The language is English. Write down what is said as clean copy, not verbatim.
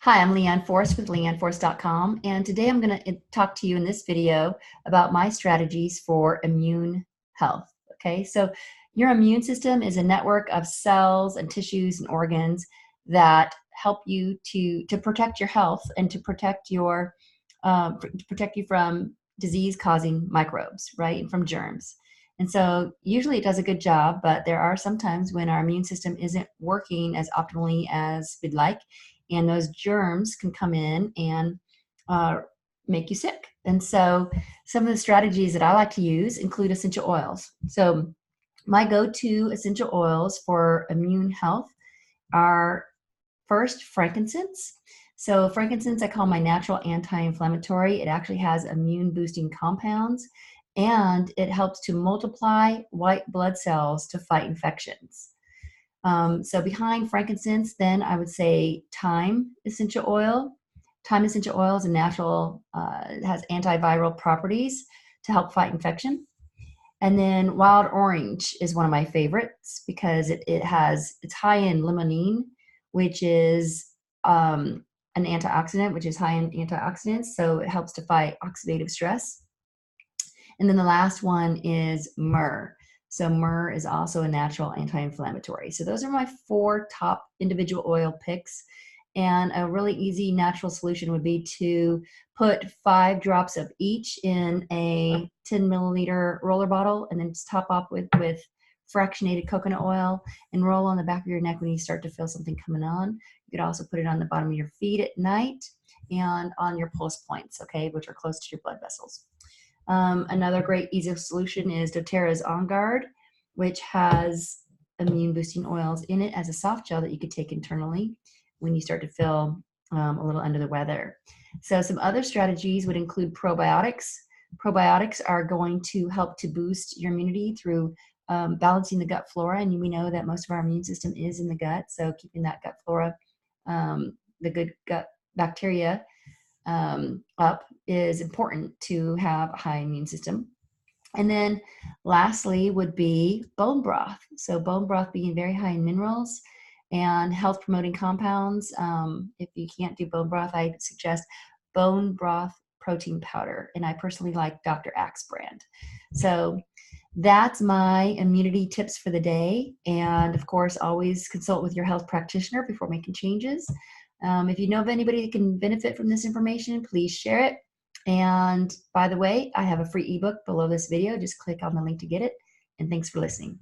Hi, I'm Leann Forst with leannforst.com, and today I'm going to talk to you in this video about my strategies for immune health. Okay, so your immune system is a network of cells and tissues and organs that help you to protect your health and to protect to protect you from disease-causing microbes, right, and from germs. And so usually it does a good job, but there are some times when our immune system isn't working as optimally as we'd like, and those germs can come in and uh, make you sick. And so some of the strategies that I like to use include essential oils. So my go-to essential oils for immune health are first frankincense. So frankincense I call my natural anti-inflammatory. It actually has immune boosting compounds, and it helps to multiply white blood cells to fight infections. So behind frankincense, then I would say thyme essential oil. Thyme essential oil is a natural, it has antiviral properties to help fight infection. And then wild orange is one of my favorites because it's high in limonene, which is an antioxidant, which is high in antioxidants. So it helps to fight oxidative stress. And then the last one is myrrh. So myrrh is also a natural anti-inflammatory. So those are my 4 top individual oil picks. And a really easy natural solution would be to put 5 drops of each in a 10 milliliter roller bottle, and then just top off with fractionated coconut oil and roll on the back of your neck when you start to feel something coming on. You could also put it on the bottom of your feet at night and on your pulse points, okay, which are close to your blood vessels. Another great easy solution is doTERRA's On Guard, which has immune boosting oils in it as a soft gel that you could take internally when you start to feel a little under the weather. So some other strategies would include probiotics. Probiotics are going to help to boost your immunity through balancing the gut flora, and we know that most of our immune system is in the gut, so keeping that gut flora, the good gut bacteria up is important to have a high immune system. And then lastly would be bone broth. So bone broth being very high in minerals and health promoting compounds. If you can't do bone broth, I suggest bone broth protein powder. And I personally like Dr. Axe brand. So that's my immunity tips for the day. And of course, always consult with your health practitioner before making changes. If you know of anybody that can benefit from this information, please share it. And by the way, I have a free ebook below this video. Just click on the link to get it. And thanks for listening.